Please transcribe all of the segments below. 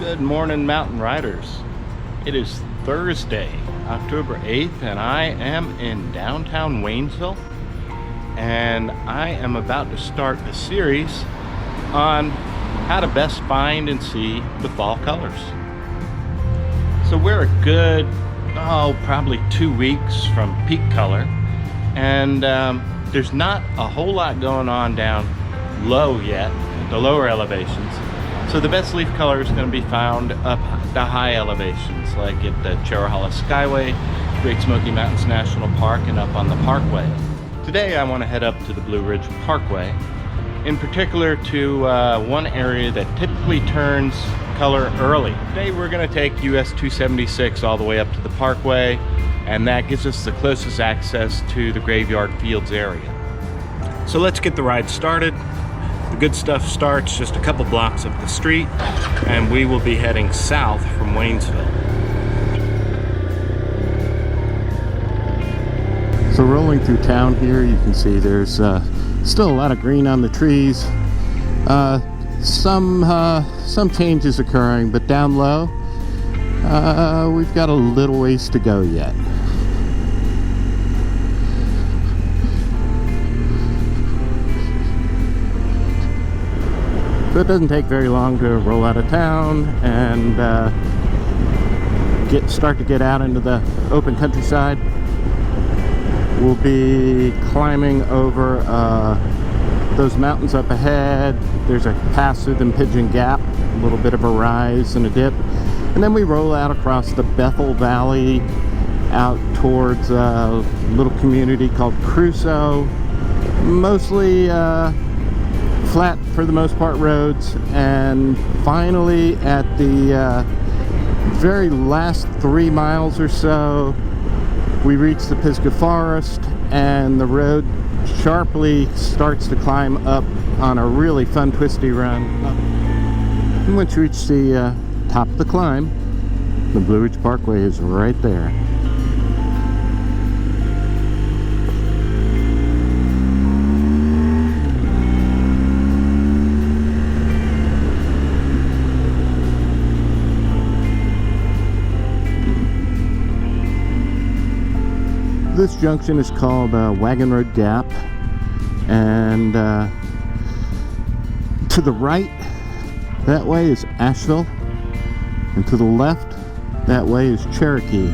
Good morning, mountain riders. It is Thursday, October 8th, and I am in downtown Waynesville, and I am about to start a series on how to best find and see the fall colors. So we're a good, probably 2 weeks from peak color, and there's not a whole lot going on down low yet, at the lower elevations. So the best leaf color is going to be found up the high elevations, like at the Cherahalla Skyway, Great Smoky Mountains National Park, and up on the Parkway. Today I want to head up to the Blue Ridge Parkway, in particular to one area that typically turns color early. Today we're going to take US 276 all the way up to the Parkway, and that gives us the closest access to the Graveyard Fields area. So let's get the ride started. The good stuff starts just a couple blocks up the street, and we will be heading south from Waynesville. So rolling through town here, you can see there's still a lot of green on the trees. Some changes occurring, but down low, we've got a little ways to go yet. So it doesn't take very long to roll out of town and start to get out into the open countryside. We'll be climbing over those mountains up ahead. There's a pass through the Pigeon Gap, a little bit of a rise and a dip, and then we roll out across the Bethel Valley out towards a little community called Crusoe. Mostly flat, for the most part, roads, and finally at the very last 3 miles or so we reach the Pisgah Forest, and the road sharply starts to climb up on a really fun twisty run. And once you reach the top of the climb, the Blue Ridge Parkway is right there. This junction is called Wagon Road Gap, and to the right, that way is Asheville, and to the left, that way is Cherokee.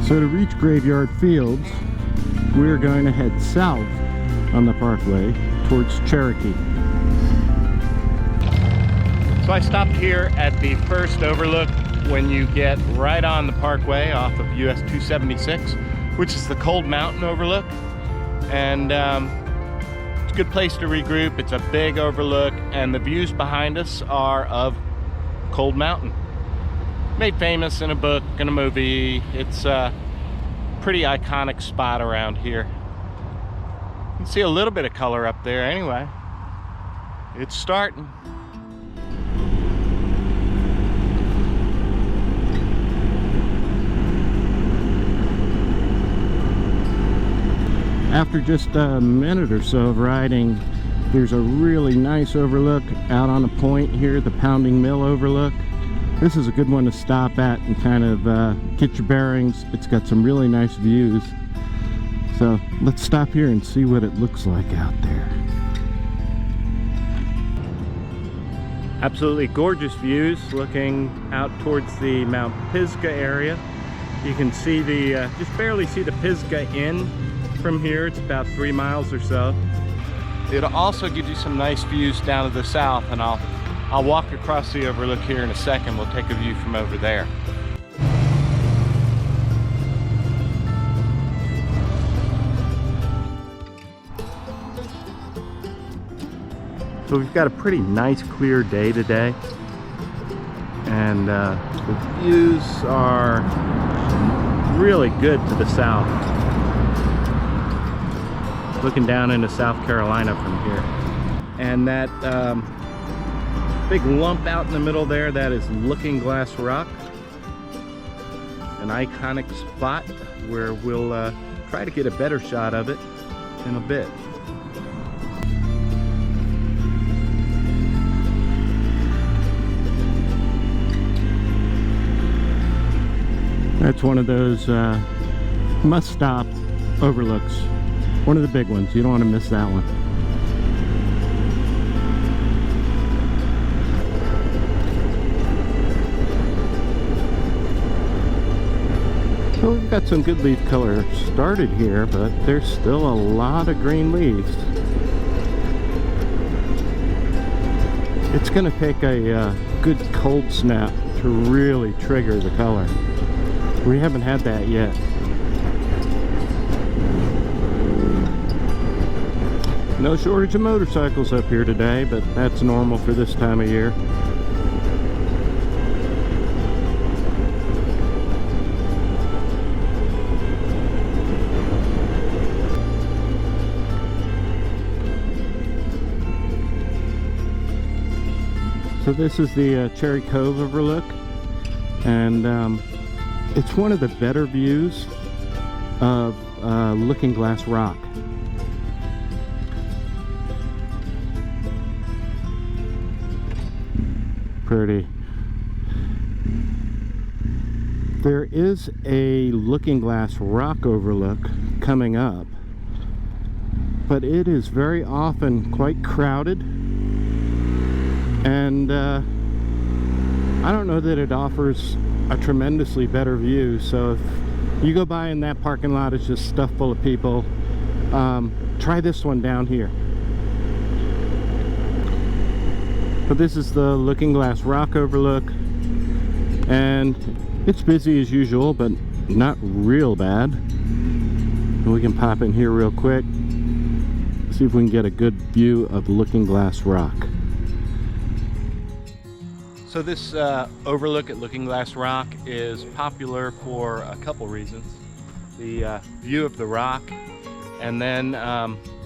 So to reach Graveyard Fields, we're going to head south on the Parkway towards Cherokee. So I stopped here at the first overlook when you get right on the Parkway off of US 276, which is the Cold Mountain Overlook, and it's a good place to regroup. It's a big overlook, and the views behind us are of Cold Mountain, made famous in a book and a movie. It's a pretty iconic spot around here. You can see a little bit of color up there. Anyway, it's starting. After just a minute or so of riding, there's a really nice overlook out on a point here, the Pounding Mill Overlook. This is a good one to stop at and kind of get your bearings. It's got some really nice views. So let's stop here and see what it looks like out there. Absolutely gorgeous views looking out towards the Mount Pisgah area. You can see just barely see the Pisgah Inn from here. It's about 3 miles or so. It also gives you some nice views down to the south, and I'll walk across the overlook here in a second. We'll take a view from over there. So we've got a pretty nice clear day today, and the views are really good to the south. Looking down into South Carolina from here, and that big lump out in the middle there, that is Looking Glass Rock, an iconic spot where we'll try to get a better shot of it in a bit. That's one of those must-stop overlooks. One of the big ones. You don't want to miss that one. So we've got some good leaf color started here, but there's still a lot of green leaves. It's going to take a good cold snap to really trigger the color. We haven't had that yet. No shortage of motorcycles up here today, but that's normal for this time of year. So this is the Cherry Cove overlook, and it's one of the better views of Looking Glass Rock. Pretty. There is a Looking Glass Rock overlook coming up, but it is very often quite crowded. And I don't know that it offers a tremendously better view, so if you go by and that parking lot is just stuffed full of people, try this one down here. But this is the Looking Glass Rock overlook, and it's busy as usual, but not real bad. And we can pop in here real quick, see if we can get a good view of Looking Glass Rock. So this overlook at Looking Glass Rock is popular for a couple reasons. The view of the rock, and then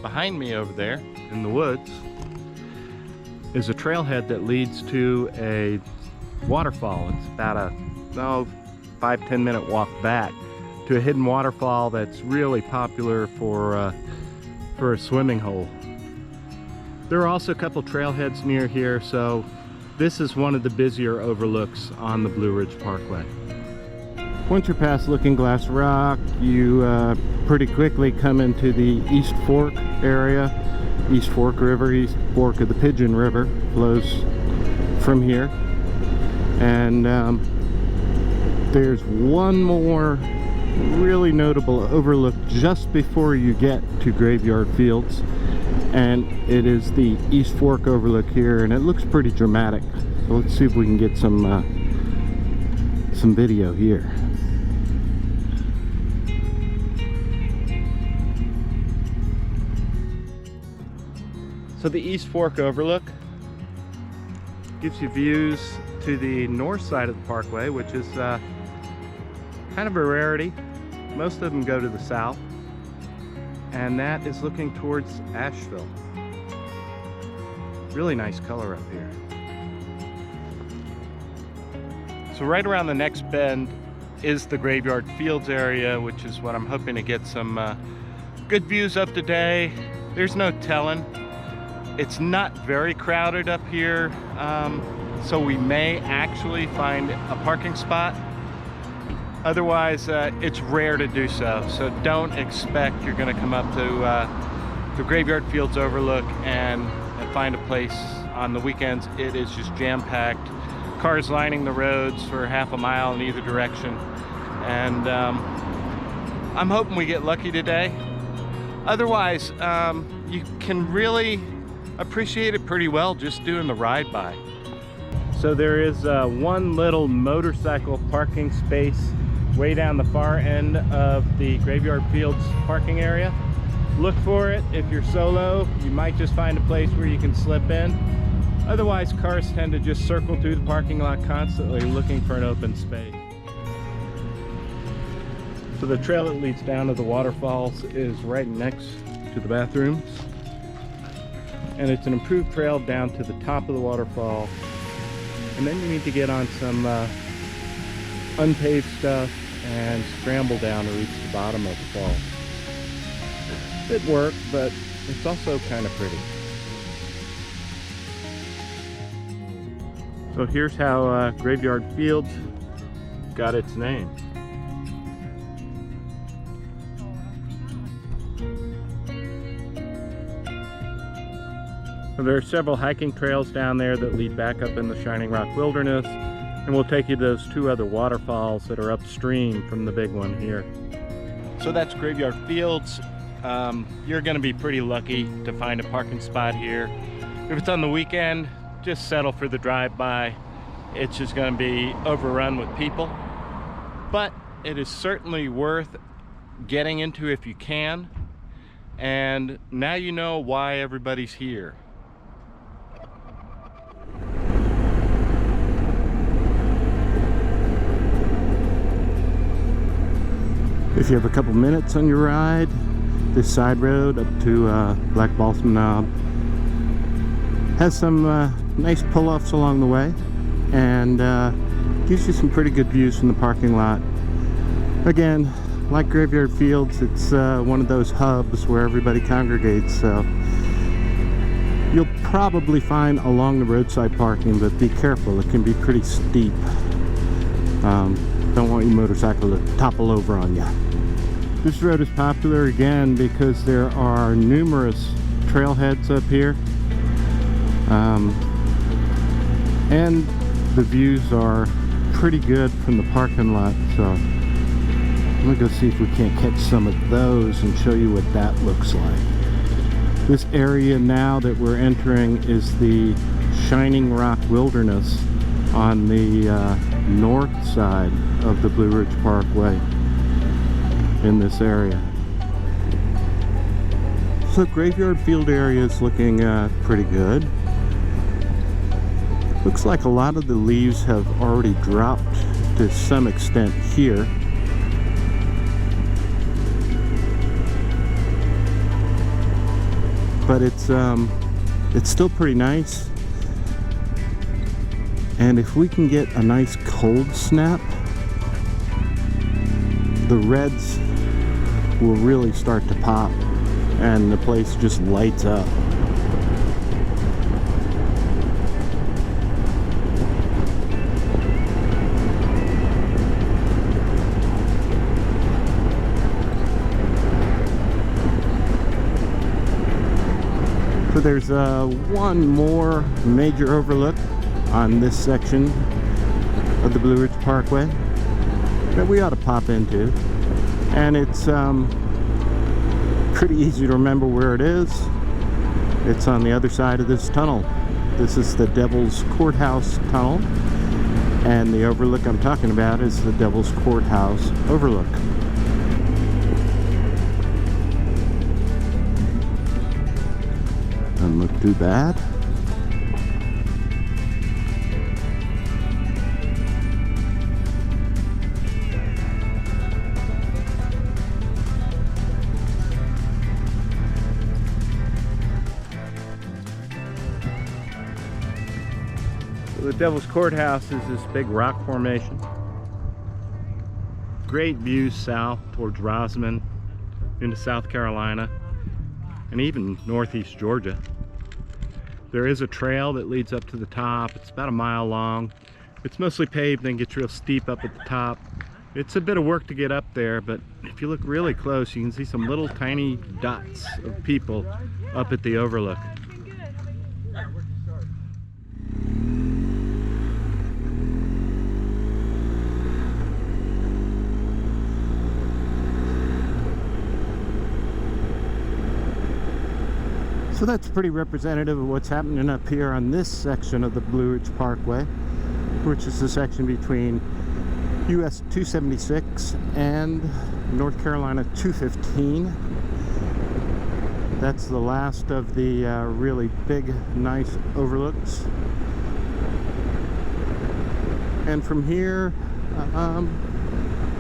behind me over there in the woods is a trailhead that leads to a waterfall. It's about a 5-10 minute walk back to a hidden waterfall that's really popular for a swimming hole. There are also a couple trailheads near here, so this is one of the busier overlooks on the Blue Ridge Parkway. Once you're past Looking Glass Rock, you pretty quickly come into the East Fork area. East Fork River, East Fork of the Pigeon River flows from here. And there's one more really notable overlook just before you get to Graveyard Fields, and it is the East Fork overlook here, and it looks pretty dramatic. So let's see if we can get some video here. So the East Fork overlook gives you views to the north side of the parkway, which is kind of a rarity. Most of them go to the south, and that is looking towards Asheville. Really nice color up here. So right around the next bend is the Graveyard Fields area, which is what I'm hoping to get some good views of today. There's no telling. It's not very crowded up here, so we may actually find a parking spot. Otherwise, it's rare to do so. So don't expect you're going to come up to the Graveyard Fields overlook and find a place on the weekends. It is just jam-packed. Cars lining the roads for half a mile in either direction. And I'm hoping we get lucky today. Otherwise, you can really appreciate it pretty well just doing the ride by. So there is one little motorcycle parking space way down the far end of the Graveyard Fields parking area. Look for it. If you're solo, you might just find a place where you can slip in. Otherwise, cars tend to just circle through the parking lot constantly looking for an open space. So the trail that leads down to the waterfalls is right next to the bathrooms. And it's an improved trail down to the top of the waterfall. And then you need to get on some unpaved stuff and scramble down to reach the bottom of the fall. It worked, but it's also kind of pretty. So here's how Graveyard Fields got its name. There are several hiking trails down there that lead back up in the Shining Rock Wilderness, and we'll take you to those two other waterfalls that are upstream from the big one here. So that's Graveyard Fields. You're going to be pretty lucky to find a parking spot here. If it's on the weekend, just settle for the drive-by. It's just going to be overrun with people, but it is certainly worth getting into if you can. And now you know why everybody's here. If you have a couple minutes on your ride, this side road up to Black Balsam Knob has some nice pull-offs along the way, and gives you some pretty good views from the parking lot. Again, like Graveyard Fields, it's one of those hubs where everybody congregates, so you'll probably find along the roadside parking, but be careful, it can be pretty steep. Don't want your motorcycle to topple over on you. This road is popular again because there are numerous trailheads up here, and the views are pretty good from the parking lot, so I'm gonna go see if we can't catch some of those and show you what that looks like. This area now that we're entering is the Shining Rock Wilderness on the north side of the Blue Ridge Parkway in this area. So Graveyard Field area is looking pretty good. Looks like a lot of the leaves have already dropped to some extent here. But it's still pretty nice. And if we can get a nice cold snap, the reds will really start to pop and the place just lights up. So there's one more major overlook on this section of the Blue Ridge Parkway that we ought to pop into, and it's pretty easy to remember where it is. It's on the other side of this tunnel. This is the Devil's Courthouse tunnel, and the overlook I'm talking about is the Devil's Courthouse overlook. Doesn't look too bad. The Devil's Courthouse is this big rock formation. Great views south towards Rosamond, into South Carolina, and even northeast Georgia. There is a trail that leads up to the top. It's about a mile long. It's mostly paved, then gets real steep up at the top. It's a bit of work to get up there, but if you look really close, you can see some little tiny dots of people up at the overlook. So that's pretty representative of what's happening up here on this section of the Blue Ridge Parkway, which is the section between US 276 and North Carolina 215. That's the last of the really big, nice overlooks. And from here,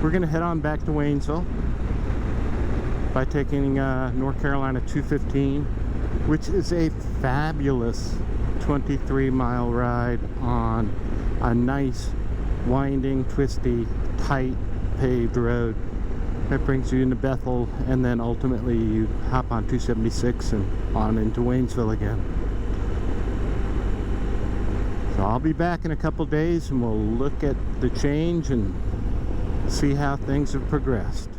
we're going to head on back to Waynesville by taking North Carolina 215, which is a fabulous 23-mile ride on a nice, winding, twisty, tight, paved road that brings you into Bethel, and then ultimately you hop on 276 and on into Waynesville again. So I'll be back in a couple days and we'll look at the change and see how things have progressed.